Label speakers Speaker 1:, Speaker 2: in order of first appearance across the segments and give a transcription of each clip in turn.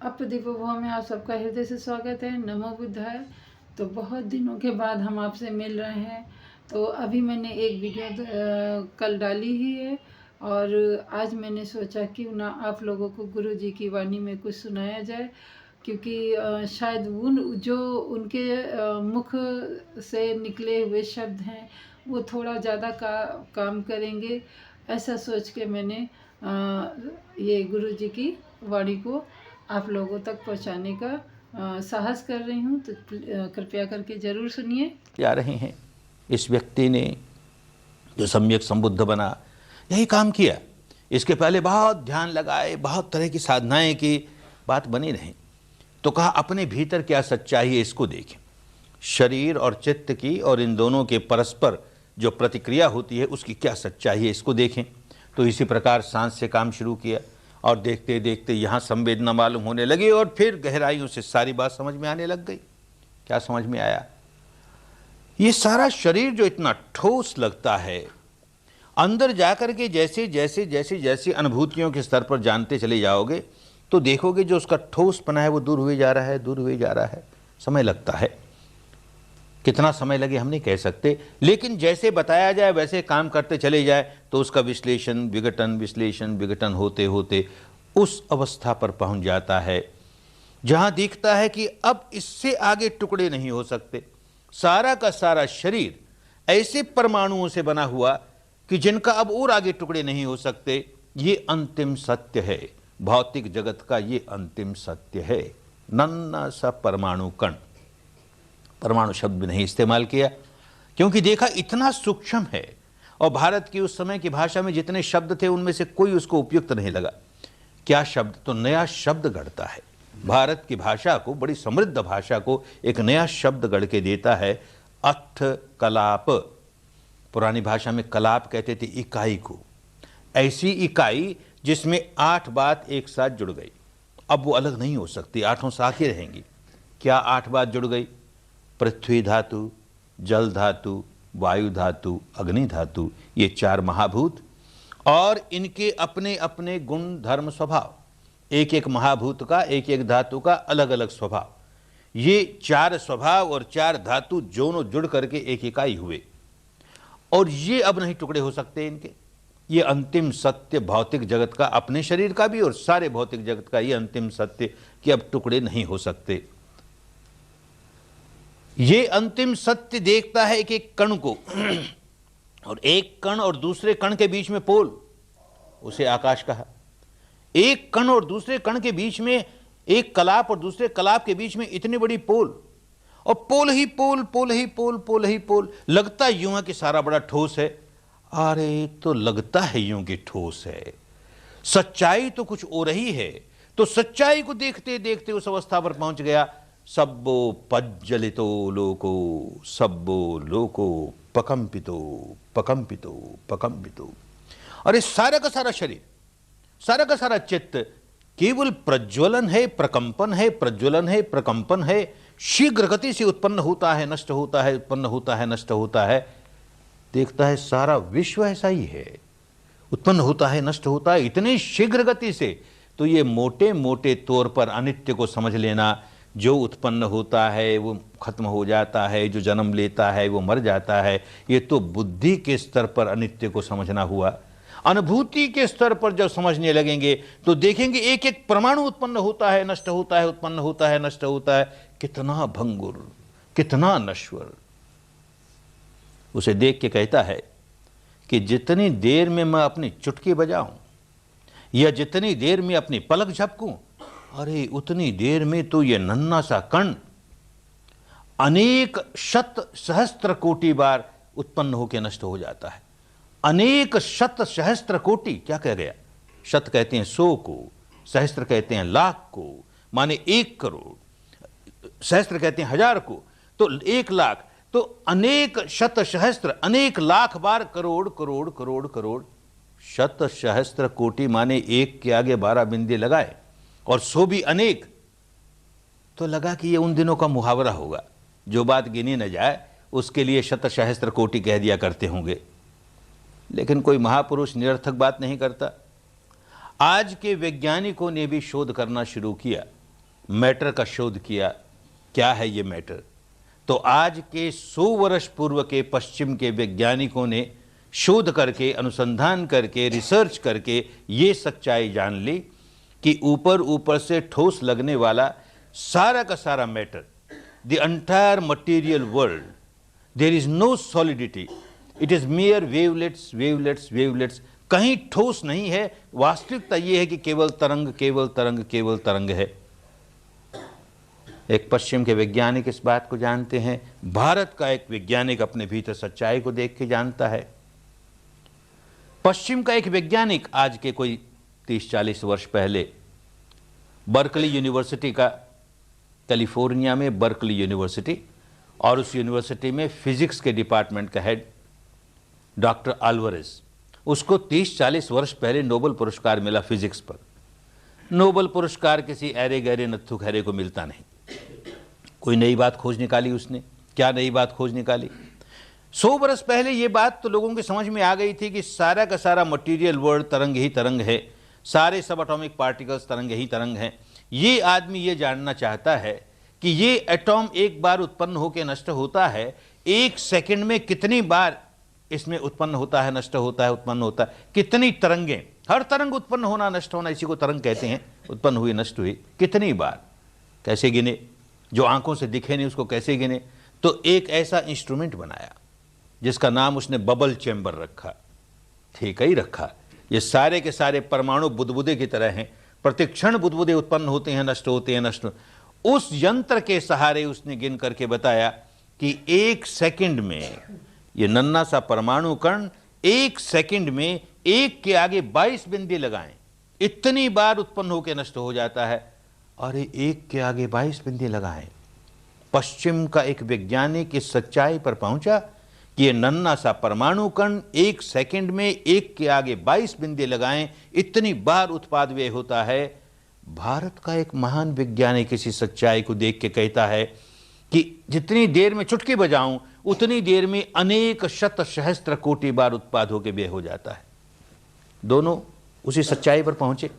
Speaker 1: Up दीपोभव में आप सबका हृदय से स्वागत है। नमो बुद्धाय। तो बहुत दिनों के बाद हम आपसे मिल रहे हैं। तो अभी मैंने एक वीडियो कल डाली ही है और आज मैंने सोचा क्यों ना आप लोगों को गुरु जी की वाणी में कुछ सुनाया जाए, क्योंकि शायद जो उनके मुख से निकले हुए शब्द हैं वो थोड़ा ज़्यादा काम करेंगे। ऐसा सोच के मैंने ये गुरु जी की वाणी को आप लोगों तक पहुंचाने का साहस कर रही हूं। तो कृपया करके ज़रूर सुनिए।
Speaker 2: जा रहे हैं। इस व्यक्ति ने जो सम्यक संबुद्ध बना यही काम किया। इसके पहले बहुत ध्यान लगाए, बहुत तरह की साधनाएं की, बात बनी नहीं। तो कहा अपने भीतर क्या सच्चाई है इसको देखें। शरीर और चित्त की और इन दोनों के परस्पर जो प्रतिक्रिया होती है उसकी क्या सच्चाई है इसको देखें। तो इसी प्रकार सांस से काम शुरू किया और देखते देखते यहाँ संवेदना मालूम होने लगी और फिर गहराइयों से सारी बात समझ में आने लग गई। क्या समझ में आया? ये सारा शरीर जो इतना ठोस लगता है, अंदर जाकर के जैसे जैसे जैसे जैसे अनुभूतियों के स्तर पर जानते चले जाओगे तो देखोगे जो उसका ठोसपना है वो दूर हुए जा रहा है, दूर हुए जा रहा है। समय लगता है, कितना समय लगे हम नहीं कह सकते, लेकिन जैसे बताया जाए वैसे काम करते चले जाए तो उसका विश्लेषण विघटन होते होते उस अवस्था पर पहुंच जाता है जहां दिखता है कि अब इससे आगे टुकड़े नहीं हो सकते। सारा का सारा शरीर ऐसे परमाणुओं से बना हुआ कि जिनका अब और आगे टुकड़े नहीं हो सकते। ये अंतिम सत्य है, भौतिक जगत का ये अंतिम सत्य है। नन्ना सा परमाणु कण, परमाणु शब्द भी नहीं इस्तेमाल किया क्योंकि देखा इतना सूक्ष्म है और भारत की उस समय की भाषा में जितने शब्द थे उनमें से कोई उसको उपयुक्त नहीं लगा। क्या शब्द, तो नया शब्द गढ़ता है। भारत की भाषा को, बड़ी समृद्ध भाषा को एक नया शब्द गढ़ के देता है। अथ कलाप, पुरानी भाषा में कलाप कहते थे इकाई को। ऐसी इकाई जिसमें 8 बात एक साथ जुड़ गई, अब वो अलग नहीं हो सकती, 8 साथ ही रहेंगी। क्या 8 बात जुड़ गई? पृथ्वी धातु, जल धातु, वायु धातु, अग्नि धातु, ये 4 महाभूत और इनके अपने अपने गुण धर्म स्वभाव। एक एक महाभूत का, एक एक धातु का अलग अलग स्वभाव। ये 4 स्वभाव और 4 धातु दोनों जुड़ करके एक इकाई हुए और ये अब नहीं टुकड़े हो सकते इनके। ये अंतिम सत्य भौतिक जगत का, अपने शरीर का भी और सारे भौतिक जगत का ये अंतिम सत्य कि अब टुकड़े नहीं हो सकते। ये अंतिम सत्य देखता है एक एक कण को और एक कण और दूसरे कण के बीच में पोल, उसे आकाश कहा। एक कण और दूसरे कण के बीच में, एक कलाप और दूसरे कलाप के बीच में इतनी बड़ी पोल, और पोल ही पोल, पोल ही पोल, पोल ही पोल। लगता यूं है कि सारा बड़ा ठोस है। अरे तो लगता है यूं कि ठोस है, सच्चाई तो कुछ और ही है। तो सच्चाई को देखते देखते उस अवस्था पर पहुंच गया। सब्बो पज्जलितो लोको, सब्बो लोको पकंपितो पकंपितो पकंपितो। और इस सारा का सारा शरीर, सारा का सारा चित्त केवल प्रज्वलन है, प्रकंपन है, प्रज्वलन है, प्रकंपन है। शीघ्र गति से उत्पन्न होता है, नष्ट होता है, उत्पन्न होता है, नष्ट होता है। देखता है सारा विश्व ऐसा ही है, उत्पन्न होता है, नष्ट होता है इतनी शीघ्र गति से। तो ये मोटे मोटे तौर पर अनित्य को समझ लेना। जो उत्पन्न होता है वो खत्म हो जाता है, जो जन्म लेता है वो मर जाता है। ये तो बुद्धि के स्तर पर अनित्य को समझना हुआ। अनुभूति के स्तर पर जब समझने लगेंगे तो देखेंगे एक एक परमाणु उत्पन्न होता है, नष्ट होता है, उत्पन्न होता है, नष्ट होता है। कितना भंगुर, कितना नश्वर। उसे देख के कहता है कि जितनी देर में मैं अपनी चुटकी बजाऊं या जितनी देर में अपनी पलक झपकूं, अरे उतनी देर में तो ये नन्हा सा कण अनेक शत सहस्त्र कोटि बार उत्पन्न होकर नष्ट हो जाता है। अनेक शत सहस्त्र कोटि, क्या कह गया? शत कहते हैं 100 को, सहस्त्र कहते हैं लाख को, माने 1 करोड़। सहस्त्र कहते हैं 1000 को, तो 1 लाख। तो अनेक शत सहस्त्र, अनेक लाख बार करोड़ करोड़ करोड़ करोड़। शत सहस्त्र कोटि माने 1 के आगे 12 बिंदी लगाए और 100 भी अनेक। तो लगा कि ये उन दिनों का मुहावरा होगा, जो बात गिनी न जाए उसके लिए शत सहस्त्र कोटि कह दिया करते होंगे। लेकिन कोई महापुरुष निरर्थक बात नहीं करता। आज के वैज्ञानिकों ने भी शोध करना शुरू किया मैटर का शोध किया, क्या है ये मैटर। तो आज के 100 वर्ष पूर्व के पश्चिम के वैज्ञानिकों ने शोध करके, अनुसंधान करके, रिसर्च करके ये सच्चाई जान ली कि ऊपर ऊपर से ठोस लगने वाला सारा का सारा matter, the entire material world, there is no solidity, it is mere wavelets wavelets wavelets, कहीं ठोस नहीं है। वास्तविकता यह है कि केवल तरंग, केवल तरंग, केवल तरंग है। एक पश्चिम के वैज्ञानिक इस बात को जानते हैं, भारत का एक वैज्ञानिक अपने भीतर सच्चाई को देख के जानता है। पश्चिम का एक वैज्ञानिक आज के कोई 30-40 वर्ष पहले बर्कली यूनिवर्सिटी का, कैलिफोर्निया में बर्कली यूनिवर्सिटी, और उस यूनिवर्सिटी में फिजिक्स के डिपार्टमेंट का हेड डॉक्टर अल्वारेज, उसको 30-40 वर्ष पहले नोबेल पुरस्कार मिला फिजिक्स पर। नोबेल पुरस्कार किसी ऐरे गहरे नत्थु खैरे को मिलता नहीं। कोई नई बात खोज निकाली उसने। क्या नई बात खोज निकाली? 100 वर्ष पहले ये बात तो लोगों की समझ में आ गई थी कि सारा का सारा मटेरियल वर्ल्ड तरंग ही तरंग है, सारे सब एटॉमिक पार्टिकल्स तरंग ही तरंग हैं। ये आदमी ये जानना चाहता है कि ये एटॉम एक बार उत्पन्न होकर नष्ट होता है, 1 सेकंड में कितनी बार इसमें उत्पन्न होता है, नष्ट होता है, उत्पन्न होता है, कितनी तरंगें, हर तरंग उत्पन्न होना, नष्ट होना, इसी को तरंग कहते हैं। उत्पन्न हुई, नष्ट हुई, कितनी बार, कैसे गिने? जो आंखों से दिखे नहीं उसको कैसे गिने? तो एक ऐसा इंस्ट्रूमेंट बनाया जिसका नाम उसने बबल चैम्बर रखा। ठीक ही रखा। ये सारे के सारे परमाणु बुदबुदे की तरह हैं, प्रतिक्षण बुदबुदे उत्पन्न होते हैं, नष्ट होते हैं, नष्ट। उस यंत्र के सहारे उसने गिन करके बताया कि 1 सेकंड में ये नन्हा सा परमाणु कण 1 सेकंड में 1 के आगे 22 बिंदी लगाएं, इतनी बार उत्पन्न होकर नष्ट हो जाता है। और 1 के आगे 22 बिंदी लगाएं। पश्चिम का एक वैज्ञानिक इस सच्चाई पर पहुंचा कि ये नन्हा सा परमाणु कण 1 सेकंड में 1 के आगे 22 बिंदी लगाएं, इतनी बार उत्पाद व्यय होता है। भारत का एक महान वैज्ञानिक इसी सच्चाई को देख के कहता है कि जितनी देर में चुटकी बजाऊं उतनी देर में अनेक शत सहस्त्र कोटि बार उत्पाद होकर व्यय हो जाता है। दोनों उसी सच्चाई पर पहुंचे।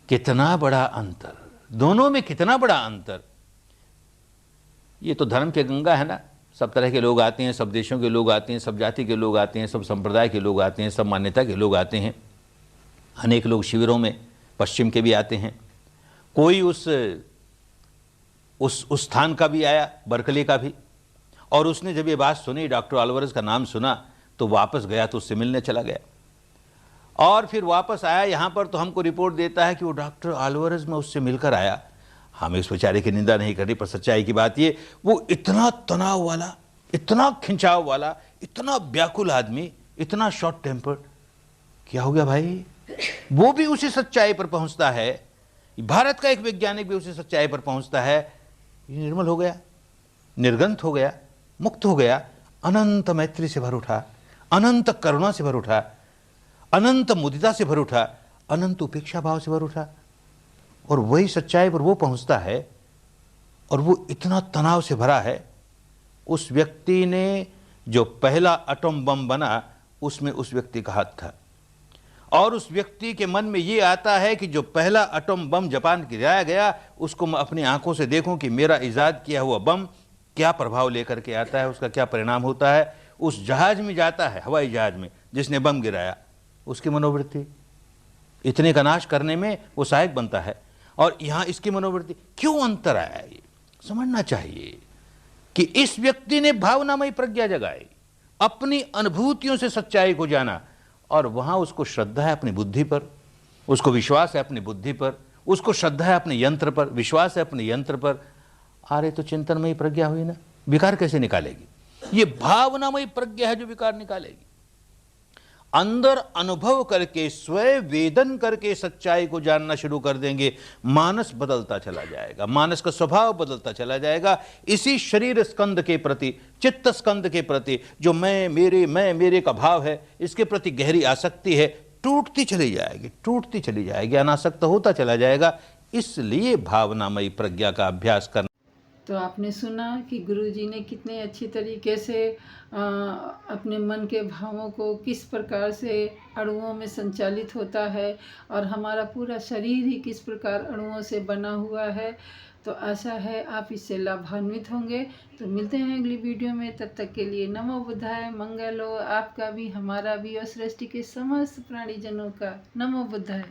Speaker 2: कितना बड़ा अंतर, दोनों में कितना बड़ा अंतर। ये तो धर्म की गंगा है ना, सब तरह के लोग आते हैं, सब देशों के लोग आते हैं, सब जाति के लोग आते हैं, सब संप्रदाय के लोग आते हैं, सब मान्यता के लोग आते हैं। अनेक लोग शिविरों में पश्चिम के भी आते हैं। कोई उस स्थान का भी आया, बर्कली का भी, और उसने जब ये बात सुनी, डॉक्टर अल्वारेज का नाम सुना, तो वापस गया, तो उससे मिलने चला गया। और फिर वापस आया यहाँ पर, तो हमको रिपोर्ट देता है कि वो डॉक्टर अल्वारेज में उससे मिलकर आया। हम इस बेचारे की निंदा नहीं कर रही, पर सच्चाई की बात ये, वो इतना तनाव वाला, इतना खिंचाव वाला, इतना व्याकुल आदमी, इतना शॉर्ट टेम्पर्ड, क्या हो गया भाई? वो भी उसी सच्चाई पर पहुंचता है। भारत का एक वैज्ञानिक भी उसी सच्चाई पर पहुंचता है। ये निर्मल हो गया, निर्गंत हो गया, मुक्त हो गया, अनंत मैत्री से भर उठा, अनंत करुणा से भर उठा, अनंत मुदिता से भर उठा, अनंत उपेक्षा भाव से भर उठा। और वही सच्चाई पर वो पहुंचता है, और वो इतना तनाव से भरा है। उस व्यक्ति ने जो पहला एटॉम बम बना, उसमें उस व्यक्ति का हाथ था। और उस व्यक्ति के मन में ये आता है कि जो पहला एटॉम बम जापान गिराया गया, उसको मैं अपनी आंखों से देखूं कि मेरा इजाद किया हुआ बम क्या प्रभाव लेकर के आता है, उसका क्या परिणाम होता है। उस जहाज में जाता है, हवाई जहाज में, जिसने बम गिराया, उसकी मनोवृत्ति इतने का नाश करने में वो सहायक बनता है। और यहाँ इसकी मनोवृत्ति क्यों अंतर आया, ये समझना चाहिए कि इस व्यक्ति ने भावनामयी प्रज्ञा जगाई, अपनी अनुभूतियों से सच्चाई को जाना, और वहां उसको श्रद्धा है अपनी बुद्धि पर, उसको विश्वास है अपनी बुद्धि पर, उसको श्रद्धा है अपने यंत्र पर, विश्वास है अपने यंत्र पर। अरे तो चिंतनमयी प्रज्ञा हुई ना, विकार कैसे निकालेगी? ये भावनामयी प्रज्ञा है जो विकार निकालेगी। अंदर अनुभव करके, स्वयं वेदन करके सच्चाई को जानना शुरू कर देंगे, मानस बदलता चला जाएगा, मानस का स्वभाव बदलता चला जाएगा। इसी शरीर स्कंद के प्रति, चित्त स्कंद के प्रति जो मैं मेरे का भाव है, इसके प्रति गहरी आसक्ति है, टूटती चली जाएगी, टूटती चली जाएगी, अनासक्त होता चला जाएगा। इसलिए भावनामयी प्रज्ञा का अभ्यास करना।
Speaker 1: तो आपने सुना कि गुरुजी ने कितने अच्छी तरीके से अपने मन के भावों को किस प्रकार से अणुओं में संचालित होता है और हमारा पूरा शरीर ही किस प्रकार अणुओं से बना हुआ है। तो आशा है आप इससे लाभान्वित होंगे। तो मिलते हैं अगली वीडियो में, तब तक के लिए नमो बुद्धाय। मंगल हो आपका भी, हमारा भी और सृष्टि के समस्त प्राणीजनों का। नमो बुद्धाय।